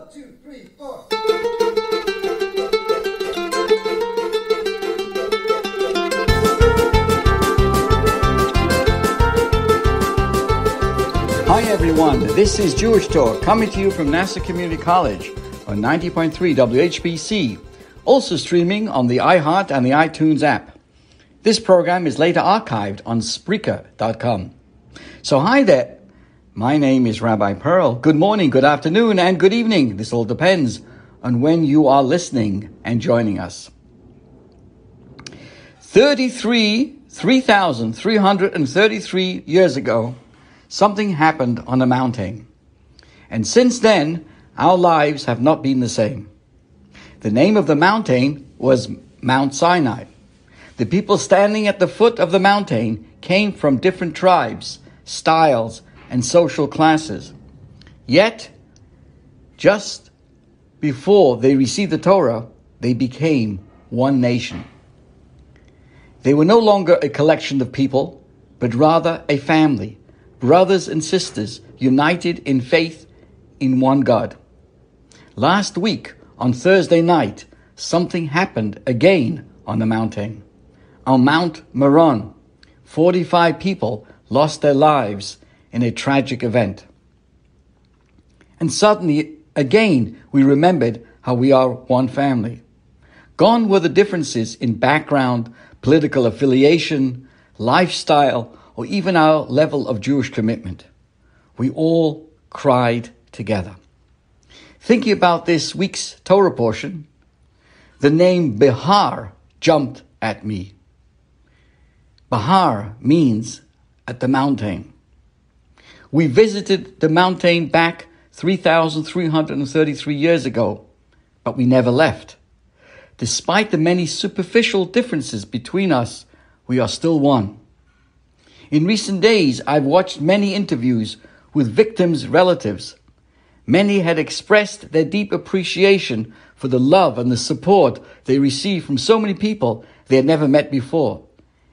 1, 2, 3, 4. Hi everyone, this is Jewish Talk coming to you from Nassau Community College on 90.3 WHPC, also streaming on the iHeart and the iTunes app. This program is later archived on Spreaker.com. So hi there, my name is Rabbi Perl. Good morning, good afternoon, and good evening. This all depends on when you are listening and joining us. 3,333 years ago, something happened on a mountain. And since then, our lives have not been the same. The name of the mountain was Mount Sinai. The people standing at the foot of the mountain came from different tribes, styles, and social classes. Yet, just before they received the Torah, they became one nation. They were no longer a collection of people, but rather a family, brothers and sisters united in faith in one God. Last week, on Thursday night, something happened again on the mountain. On Mount Meron, 45 people lost their lives in a tragic event. And suddenly, again, we remembered how we are one family. Gone were the differences in background, political affiliation, lifestyle, or even our level of Jewish commitment. We all cried together. Thinking about this week's Torah portion, the name Behar jumped at me. Behar means at the mountain. We visited the mountain back 3,333 years ago, but we never left. Despite the many superficial differences between us, we are still one. In recent days, I've watched many interviews with victims' relatives. Many had expressed their deep appreciation for the love and the support they received from so many people they had never met before.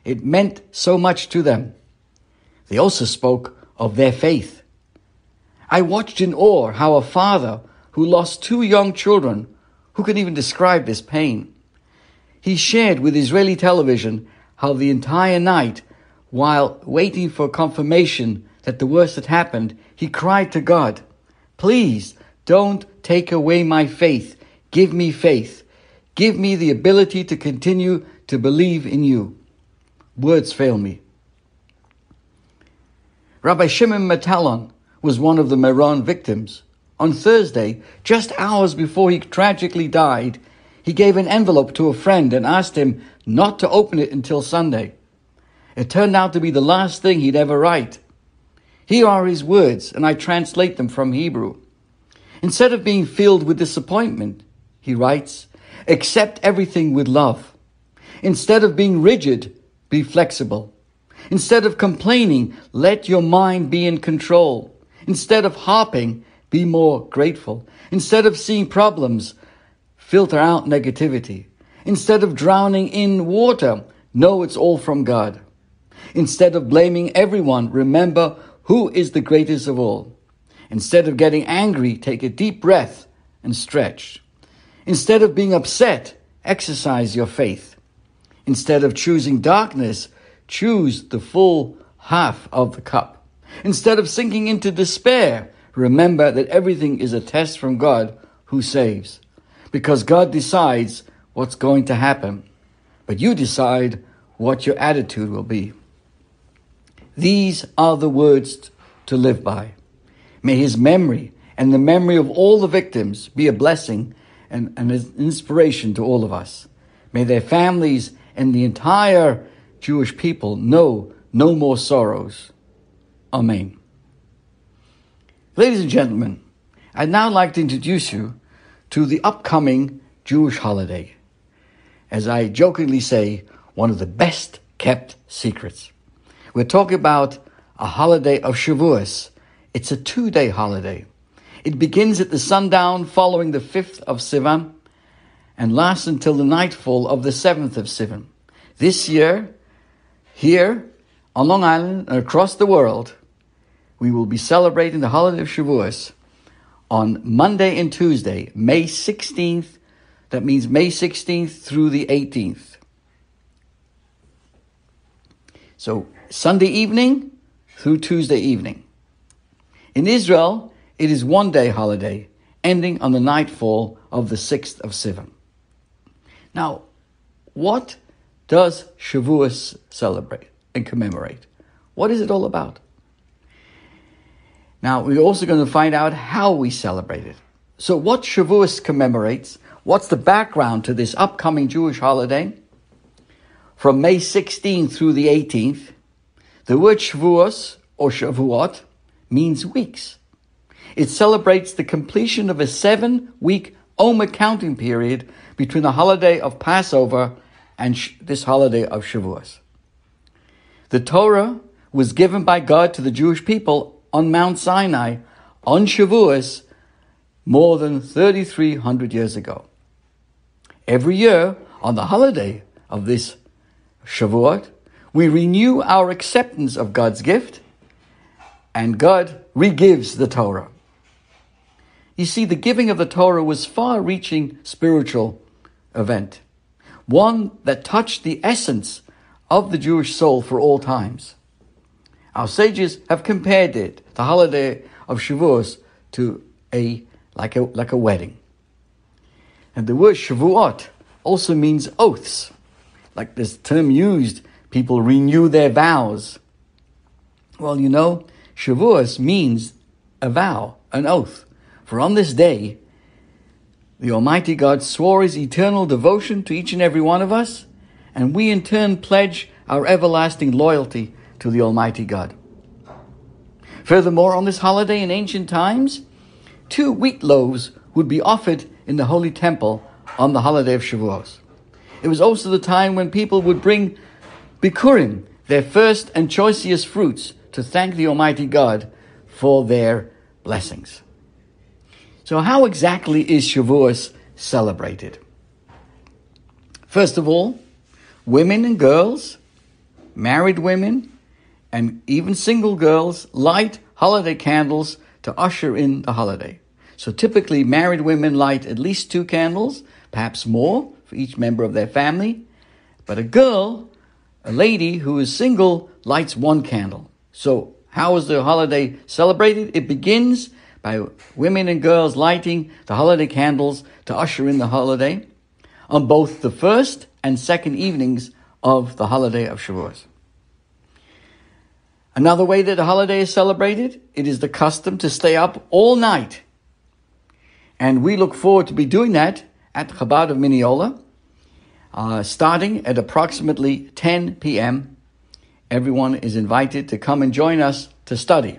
It meant so much to them. They also spoke of their faith. I watched in awe how a father who lost 2 young children, who could even describe this pain, he shared with Israeli television how the entire night, while waiting for confirmation that the worst had happened, he cried to God, "Please don't take away my faith. Give me faith. Give me the ability to continue to believe in you." Words fail me. Rabbi Shimon Matalon was one of the Meron victims. On Thursday, just hours before he tragically died, he gave an envelope to a friend and asked him not to open it until Sunday. It turned out to be the last thing he'd ever write. Here are his words, and I translate them from Hebrew. Instead of being filled with disappointment, he writes, accept everything with love. Instead of being rigid, be flexible. Instead of complaining, let your mind be in control. Instead of harping, be more grateful. Instead of seeing problems, filter out negativity. Instead of drowning in water, know it's all from God. Instead of blaming everyone, remember who is the greatest of all. Instead of getting angry, take a deep breath and stretch. Instead of being upset, exercise your faith. Instead of choosing darkness, choose the full half of the cup. Instead of sinking into despair, remember that everything is a test from God who saves. Because God decides what's going to happen, but you decide what your attitude will be. These are the words to live by. May his memory and the memory of all the victims be a blessing and an inspiration to all of us. May their families and the entire Jewish people know no more sorrows. Amen. Ladies and gentlemen, I'd now like to introduce you to the upcoming Jewish holiday. As I jokingly say, one of the best kept secrets. We're talking about a holiday of Shavuot. It's a 2-day holiday. It begins at the sundown following the 5th of Sivan and lasts until the nightfall of the 7th of Sivan. This year, here on Long Island and across the world, we will be celebrating the Holiday of Shavuot on Monday and Tuesday, May 16th. That means May 16th through the 18th. So Sunday evening through Tuesday evening. In Israel, it is one-day holiday, ending on the nightfall of the 6th of Sivan. Now, what does Shavuot celebrate and commemorate? What is it all about? Now, we're also going to find out how we celebrate it. So what Shavuot commemorates, what's the background to this upcoming Jewish holiday? From May 16th through the 18th, the word Shavuot or Shavuot means weeks. It celebrates the completion of a 7-week Omer counting period between the holiday of Passover and this holiday of Shavuot. The Torah was given by God to the Jewish people on Mount Sinai on Shavuot more than 3,300 years ago. Every year, on the holiday of this Shavuot, we renew our acceptance of God's gift, and God re-gives the Torah. You see, the giving of the Torah was far-reaching spiritual event, one that touched the essence of the Jewish soul for all times. Our sages have compared it, the holiday of Shavuot, to like a wedding. And the word Shavuot also means oaths. Like this term used, people renew their vows. Well, you know, Shavuot means a vow, an oath. For on this day, the Almighty God swore his eternal devotion to each and every one of us, and we in turn pledge our everlasting loyalty to the Almighty God. Furthermore, on this holiday in ancient times, 2 wheat loaves would be offered in the Holy Temple on the holiday of Shavuot. It was also the time when people would bring bikurim, their first and choicest fruits, to thank the Almighty God for their blessings. So how exactly is Shavuot celebrated? First of all, women and girls, married women, and even single girls light holiday candles to usher in the holiday. So typically married women light at least 2 candles, perhaps more, for each member of their family. But a lady who is single, lights 1 candle. So how is the holiday celebrated? It begins by women and girls lighting the holiday candles to usher in the holiday on both the first and second evenings of the holiday of Shavuot. Another way that the holiday is celebrated, it is the custom to stay up all night. And we look forward to be doing that at Chabad of Mineola, starting at approximately 10 p.m. Everyone is invited to come and join us to study.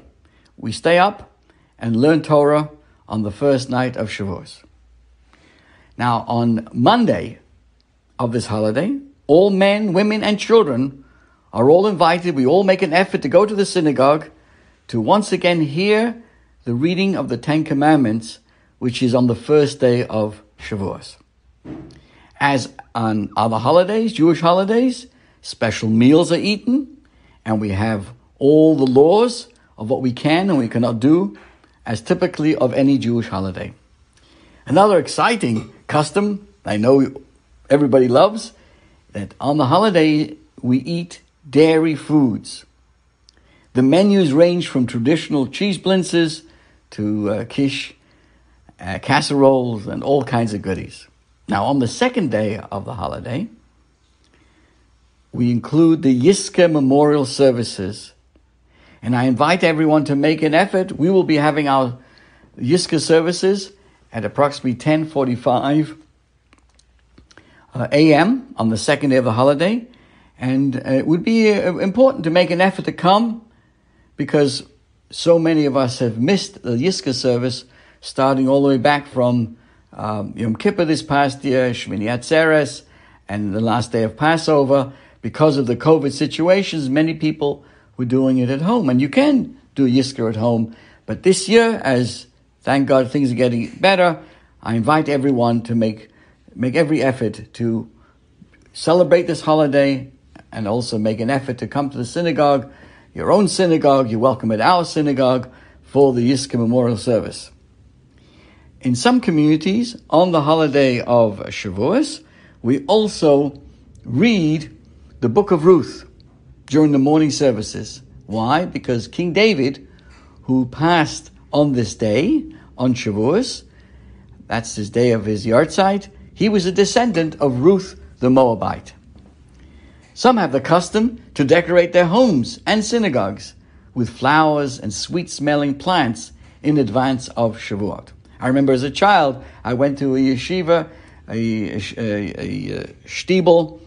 We stay up and learn Torah on the first night of Shavuot. Now, on Monday of this holiday, all men, women, and children are all invited. We all make an effort to go to the synagogue to once again hear the reading of the 10 Commandments, which is on the first day of Shavuot. As on other holidays, Jewish holidays, special meals are eaten, and we have all the laws of what we can and we cannot do, as typically of any Jewish holiday. Another exciting custom I know everybody loves, that on the holiday we eat dairy foods. The menus range from traditional cheese blintzes to quiche, casseroles, and all kinds of goodies. Now, on the second day of the holiday, we include the Yiska memorial services. And I invite everyone to make an effort. We will be having our Yiska services at approximately 10:45 a.m. on the second day of the holiday. And it would be important to make an effort to come, because so many of us have missed the Yiska service, starting all the way back from Yom Kippur this past year, Shmini Atzeres, and the last day of Passover. Because of the COVID situations, many people were doing it at home. And you can do Yiska at home. But this year, as thank God things are getting better, I invite everyone to make every effort to celebrate this holiday, and also make an effort to come to the synagogue, your own synagogue. You're welcome at our synagogue for the Yiska Memorial Service. In some communities, on the holiday of Shavuot, we also read the book of Ruth during the morning services. Why? Because King David, who passed on this day, on Shavuot, that's his day of his yahrzeit, he was a descendant of Ruth the Moabite. Some have the custom to decorate their homes and synagogues with flowers and sweet-smelling plants in advance of Shavuot. I remember as a child, I went to a yeshiva, a shtibel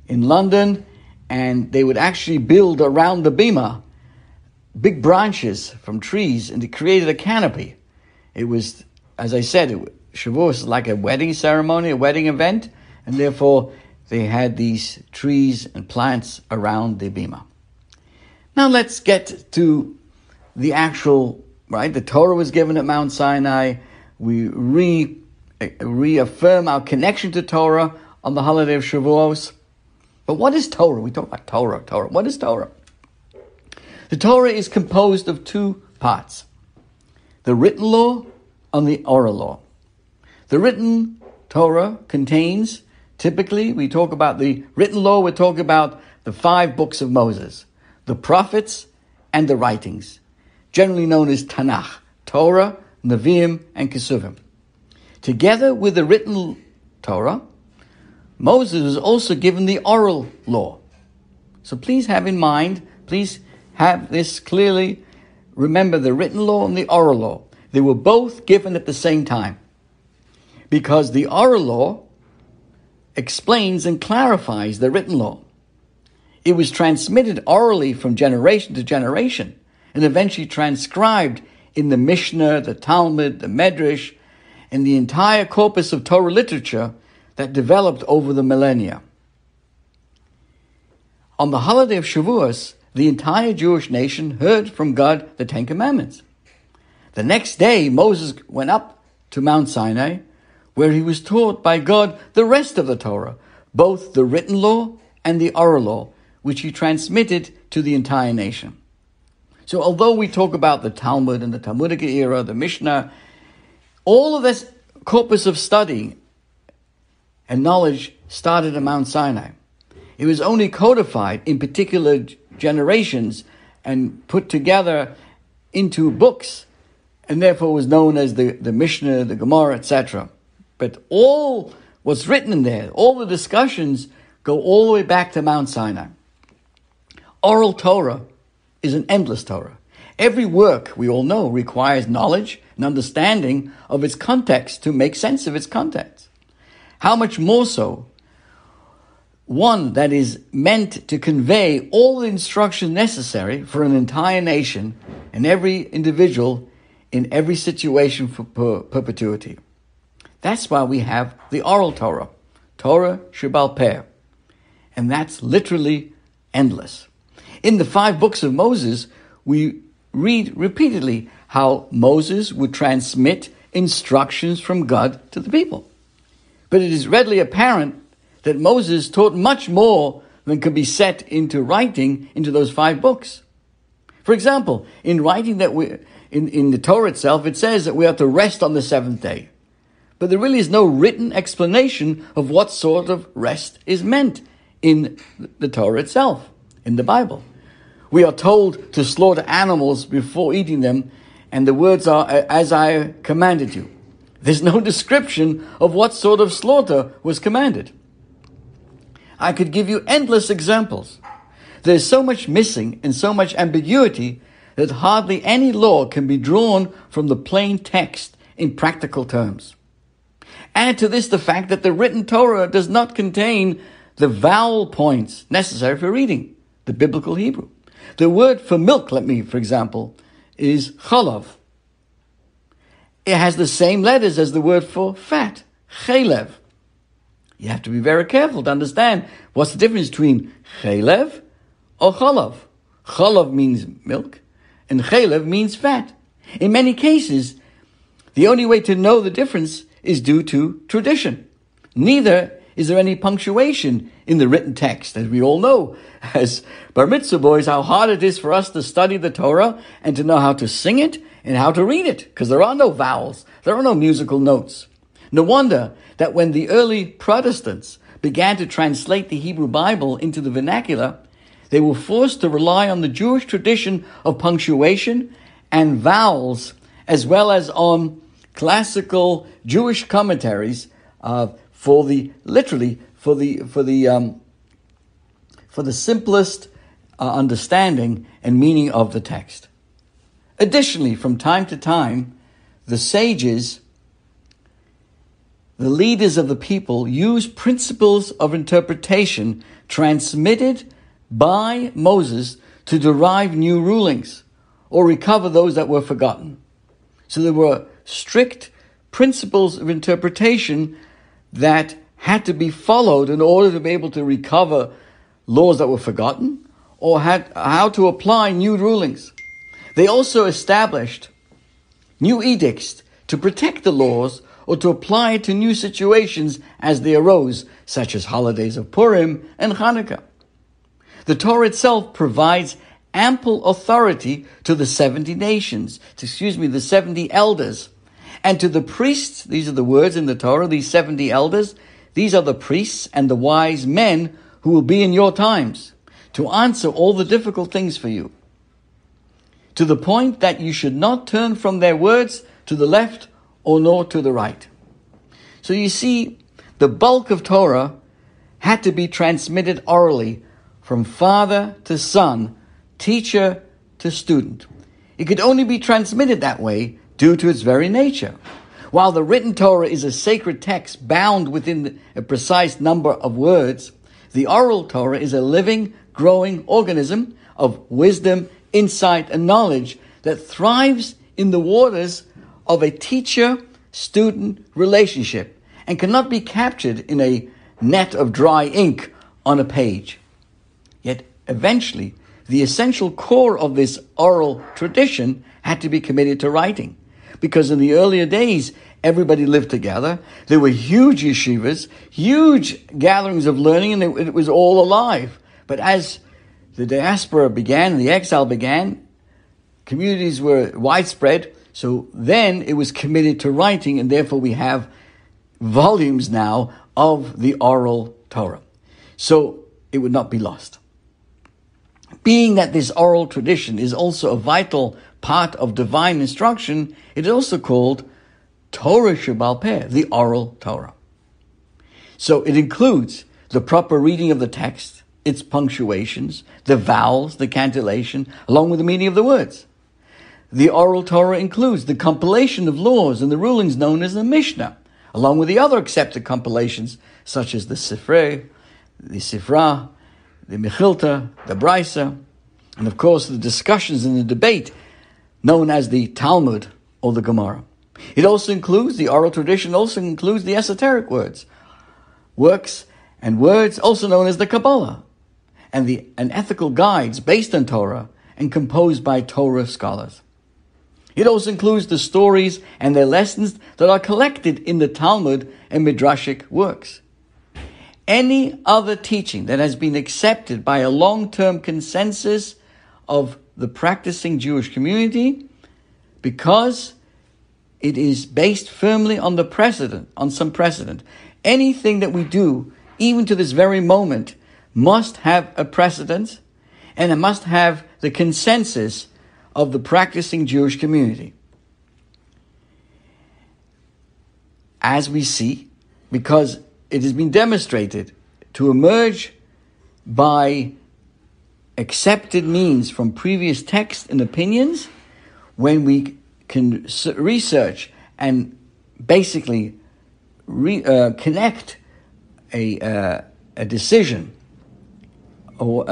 in London, and they would actually build around the bima big branches from trees, and it created a canopy. It was, as I said, Shavuot was like a wedding ceremony, a wedding event, and therefore they had these trees and plants around the bima. Now let's get to the actual, right? The Torah was given at Mount Sinai. We reaffirm our connection to Torah on the holiday of Shavuot. But what is Torah? We talk about Torah. What is Torah? The Torah is composed of two parts: the written law and the oral law. The written Torah contains, typically, we talk about the written law, we talk about the 5 books of Moses, the prophets, and the writings, generally known as Tanakh, Torah, Nevi'im, and Kesuvim. Together with the written Torah, Moses was also given the oral law. So please have in mind, please have this clearly. Remember the written law and the oral law. They were both given at the same time, because the oral law explains and clarifies the written law. It was transmitted orally from generation to generation and eventually transcribed in the Mishnah, the Talmud, the Medrash, and the entire corpus of Torah literature that developed over the millennia. On the holiday of Shavuot, the entire Jewish nation heard from God the 10 Commandments. The next day, Moses went up to Mount Sinai, where he was taught by God the rest of the Torah, both the written law and the oral law, which he transmitted to the entire nation. So although we talk about the Talmud and the Talmudic era, the Mishnah, all of this corpus of study and knowledge started at Mount Sinai. It was only codified in particular generations and put together into books, and therefore was known as the Mishnah, the Gemara, etc. But all what's written in there, all the discussions, go all the way back to Mount Sinai. Oral Torah is an endless Torah. Every work, we all know, requires knowledge and understanding of its context to make sense of its contents. How much more so one that is meant to convey all the instruction necessary for an entire nation and every individual in every situation for perpetuity. That's why we have the oral Torah, Torah Shebal Peh, and that's literally endless. In the 5 books of Moses, we read repeatedly how Moses would transmit instructions from God to the people. But it is readily apparent that Moses taught much more than could be set into writing into those 5 books. For example, in writing that in the Torah itself, it says that we are to rest on the 7th day. But there really is no written explanation of what sort of rest is meant in the Torah itself, in the Bible. We are told to slaughter animals before eating them, and the words are, as I commanded you. There's no description of what sort of slaughter was commanded. I could give you endless examples. There's so much missing and so much ambiguity that hardly any law can be drawn from the plain text in practical terms. Add to this the fact that the written Torah does not contain the vowel points necessary for reading the biblical Hebrew. The word for milk, for example, is chalav. It has the same letters as the word for fat, chelev. You have to be very careful to understand what's the difference between chelev or chalav. Chalav means milk, and chelev means fat. In many cases, the only way to know the difference is due to tradition. Neither is there any punctuation in the written text. As we all know, as bar mitzvah boys, how hard it is for us to study the Torah and to know how to sing it in how to read it, because there are no vowels, there are no musical notes. No wonder that when the early Protestants began to translate the Hebrew Bible into the vernacular, they were forced to rely on the Jewish tradition of punctuation and vowels, as well as on classical Jewish commentaries for the simplest understanding and meaning of the text. Additionally, from time to time, the sages, the leaders of the people, use principles of interpretation transmitted by Moses to derive new rulings or recover those that were forgotten. So there were strict principles of interpretation that had to be followed in order to be able to recover laws that were forgotten or how to apply new rulings. They also established new edicts to protect the laws or to apply it to new situations as they arose, such as holidays of Purim and Hanukkah. The Torah itself provides ample authority to the 70 the 70 elders, and to the priests. These are the words in the Torah, these 70 elders. These are the priests and the wise men who will be in your times to answer all the difficult things for you, to the point that you should not turn from their words to the left or nor to the right. So you see, the bulk of Torah had to be transmitted orally from father to son, teacher to student. It could only be transmitted that way due to its very nature. While the written Torah is a sacred text bound within a precise number of words, the oral Torah is a living, growing organism of wisdom, insight, and knowledge that thrives in the waters of a teacher-student relationship and cannot be captured in a net of dry ink on a page. Yet eventually, the essential core of this oral tradition had to be committed to writing, because in the earlier days, everybody lived together. There were huge yeshivas, huge gatherings of learning, and it was all alive. But as the diaspora began, the exile began, communities were widespread, so then it was committed to writing, and therefore we have volumes now of the oral Torah. So it would not be lost. Being that this oral tradition is also a vital part of divine instruction, it is also called Torah Shebal Peh, the oral Torah. So it includes the proper reading of the text, its punctuations, the vowels, the cantillation, along with the meaning of the words. The oral Torah includes the compilation of laws and the rulings known as the Mishnah, along with the other accepted compilations such as the Sifrei, the Sifra, the Mechilta, the Brisa, and of course the discussions and the debate known as the Talmud or the Gemara. It also includes, the oral tradition also includes the esoteric works and words also known as the Kabbalah, and ethical guides based on Torah and composed by Torah scholars. It also includes the stories and their lessons that are collected in the Talmud and Midrashic works. Any other teaching that has been accepted by a long-term consensus of the practicing Jewish community, because it is based firmly on some precedent. Anything that we do, even to this very moment, must have a precedent, and it must have the consensus of the practicing Jewish community. As we see, because it has been demonstrated to emerge by accepted means from previous texts and opinions, when we can research and basically connect a decision or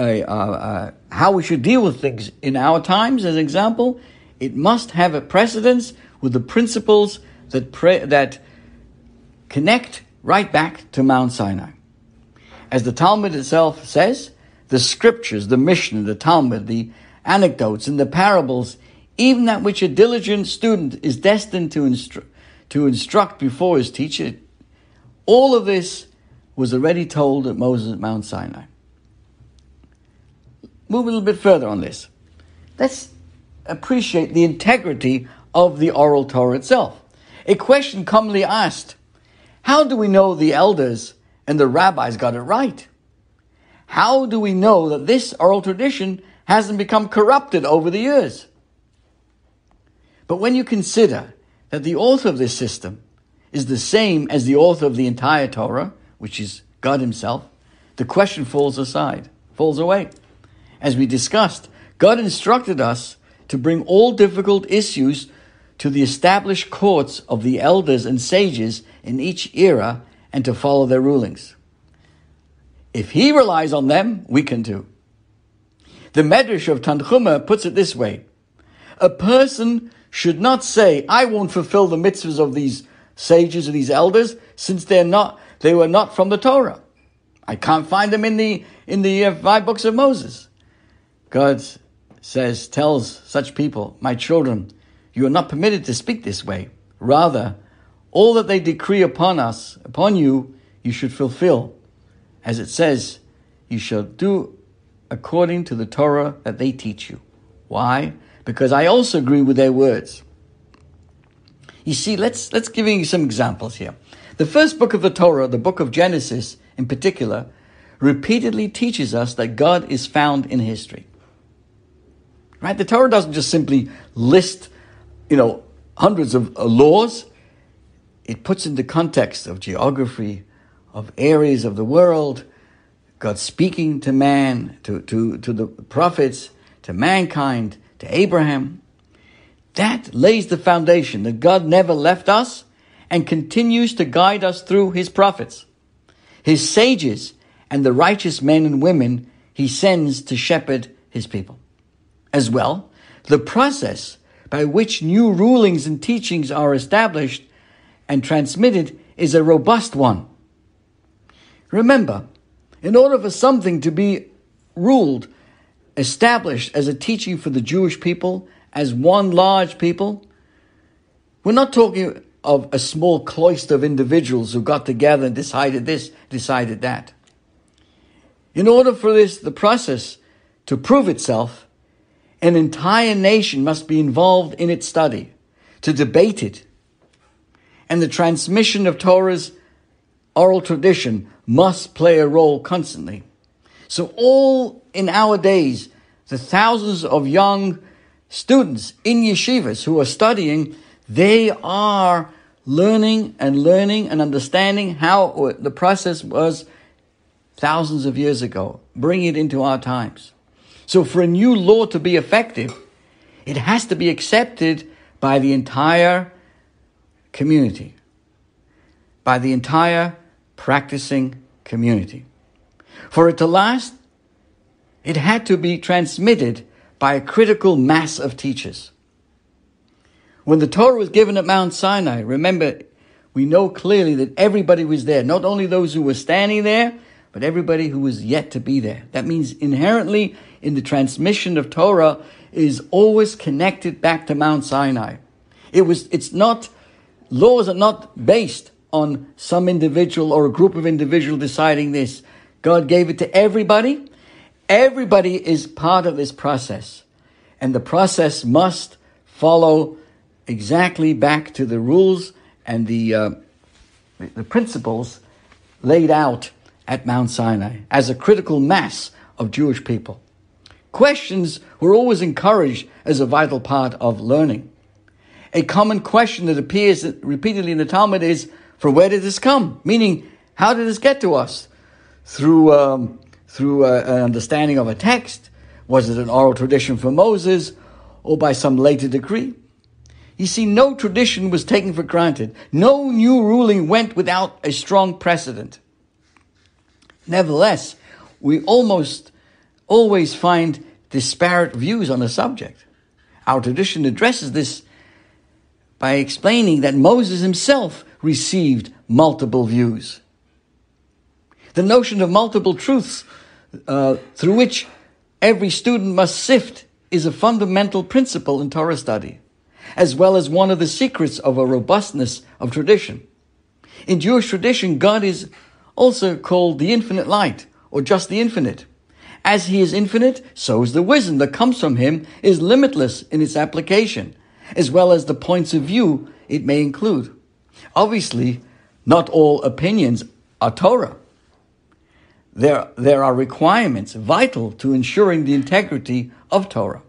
how we should deal with things in our times, as an example, it must have a precedence with the principles that connect right back to Mount Sinai. As the Talmud itself says, the scriptures, the Mishnah, the Talmud, the anecdotes and the parables, even that which a diligent student is destined to instruct before his teacher, all of this was already told at Moses at Mount Sinai. Move a little bit further on this. Let's appreciate the integrity of the oral Torah itself. A question commonly asked: how do we know the elders and the rabbis got it right? How do we know that this oral tradition hasn't become corrupted over the years? But when you consider that the author of this system is the same as the author of the entire Torah, which is God himself, the question falls away. As we discussed, God instructed us to bring all difficult issues to the established courts of the elders and sages in each era and to follow their rulings. If he relies on them, we can too. The Medrash of Tanchuma puts it this way: a person should not say, I won't fulfill the mitzvahs of these sages or these elders, since they were not from the Torah. I can't find them in the 5 books of Moses. God tells such people, my children, you are not permitted to speak this way. Rather, all that they decree upon you, you should fulfill. As it says, you shall do according to the Torah that they teach you. Why? Because I also agree with their words. You see, let's give you some examples here. The first book of the Torah, the book of Genesis in particular, repeatedly teaches us that God is found in history. Right? The Torah doesn't just simply list, hundreds of laws. It puts into context of geography, of areas of the world, God speaking to man, to the prophets, to mankind, to Abraham. That lays the foundation that God never left us and continues to guide us through his prophets, his sages, and the righteous men and women he sends to shepherd his people. As well, the process by which new rulings and teachings are established and transmitted is a robust one. Remember, in order for something to be ruled, established as a teaching for the Jewish people, as one large people, we're not talking of a small cloister of individuals who got together and decided this, decided that. In order for the process to prove itself, an entire nation must be involved in its study, to debate it. And the transmission of Torah's oral tradition must play a role constantly. So all in our days, the thousands of young students in yeshivas who are studying, they are learning and understanding how the process was thousands of years ago, bringing it into our times. So for a new law to be effective, it has to be accepted by the entire community, by the entire practicing community. For it to last, it had to be transmitted by a critical mass of teachers. When the Torah was given at Mount Sinai, remember, we know clearly that everybody was there, not only those who were standing there, but everybody who was yet to be there. That means inherently in the transmission of Torah is always connected back to Mount Sinai. Laws are not based on some individual or a group of individuals deciding this. God gave it to everybody. Everybody is part of this process. And the process must follow exactly back to the rules and the principles laid out at Mount Sinai as a critical mass of Jewish people. Questions were always encouraged as a vital part of learning. A common question that appears repeatedly in the Talmud is, from where did this come? Meaning, how did this get to us? Through an understanding of a text? Was it an oral tradition from Moses or by some later decree? You see, no tradition was taken for granted. No new ruling went without a strong precedent. Nevertheless, we almost always find disparate views on the subject. Our tradition addresses this by explaining that Moses himself received multiple views. The notion of multiple truths through which every student must sift is a fundamental principle in Torah study, as well as one of the secrets of a robustness of tradition. In Jewish tradition, God is also called the infinite light, or just the infinite. As he is infinite, so is the wisdom that comes from him is limitless in its application. as well as the points of view it may include. Obviously, not all opinions are Torah. There are requirements vital to ensuring the integrity of Torah.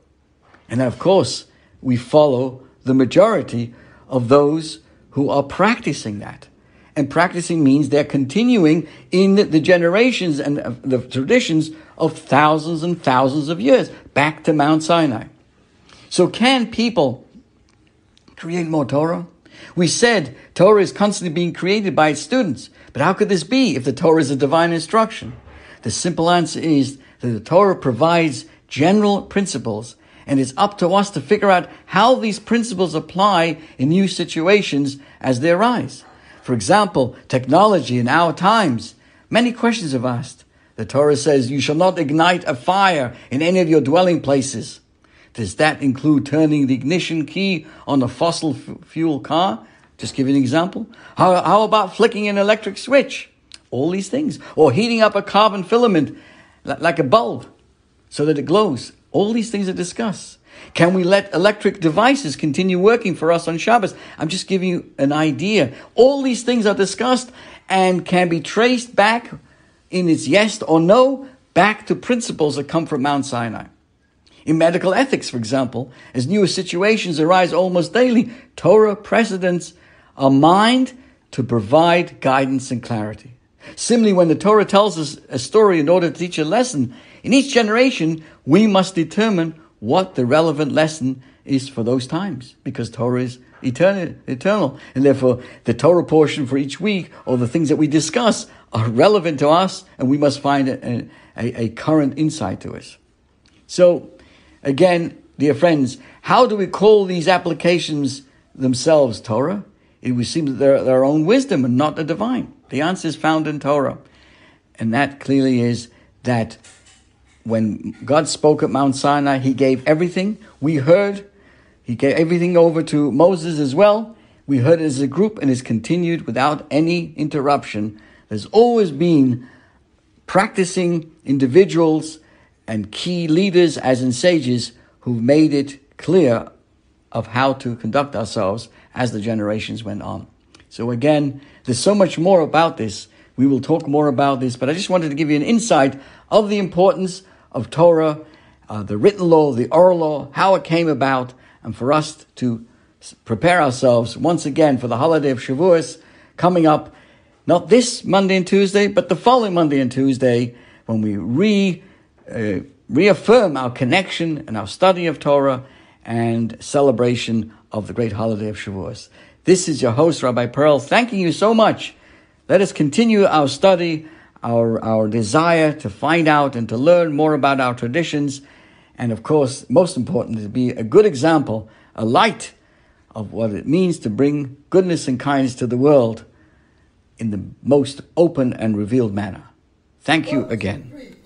And of course, we follow the majority of those who are practicing that. And practicing means they're continuing in the generations and the traditions of thousands and thousands of years, back to Mount Sinai. So can people create more Torah? We said Torah is constantly being created by its students. But how could this be if the Torah is a divine instruction? The simple answer is that the Torah provides general principles, and it's up to us to figure out how these principles apply in new situations as they arise. For example, technology in our times. Many questions have asked. The Torah says, you shall not ignite a fire in any of your dwelling places. Does that include turning the ignition key on a fossil fuel car? Just give you an example. How about flicking an electric switch? All these things. Or heating up a carbon filament like a bulb so that it glows. All these things are discussed. Can we let electric devices continue working for us on Shabbos? I'm just giving you an idea. All these things are discussed and can be traced back in its yes or no back to principles that come from Mount Sinai. In medical ethics, for example, as new situations arise almost daily, Torah precedents are mined to provide guidance and clarity. Similarly, when the Torah tells us a story in order to teach a lesson, in each generation, we must determine what the relevant lesson is for those times, because Torah is eternal. And therefore, the Torah portion for each week, or the things that we discuss, are relevant to us, and we must find a current insight to us. So, again, dear friends, how do we call these applications themselves Torah? It would seem that they're their own wisdom and not the divine. The answer is found in Torah. And that clearly is that when God spoke at Mount Sinai, He gave everything. We heard. He gave everything over to Moses as well. We heard it as a group, and it's continued without any interruption. There's always been practicing individuals and key leaders, as in sages, who've made it clear of how to conduct ourselves as the generations went on. So again, there's so much more about this. We will talk more about this, but I just wanted to give you an insight of the importance of Torah, the written law, the oral law, how it came about, and for us to prepare ourselves once again for the holiday of Shavuot coming up, not this Monday and Tuesday, but the following Monday and Tuesday, when we reaffirm our connection and our study of Torah and celebration of the great holiday of Shavuot. This is your host, Rabbi Perl, thanking you so much. Let us continue our study, our desire to find out and to learn more about our traditions, and of course, most important, to be a good example, a light of what it means to bring goodness and kindness to the world in the most open and revealed manner. Thank you again.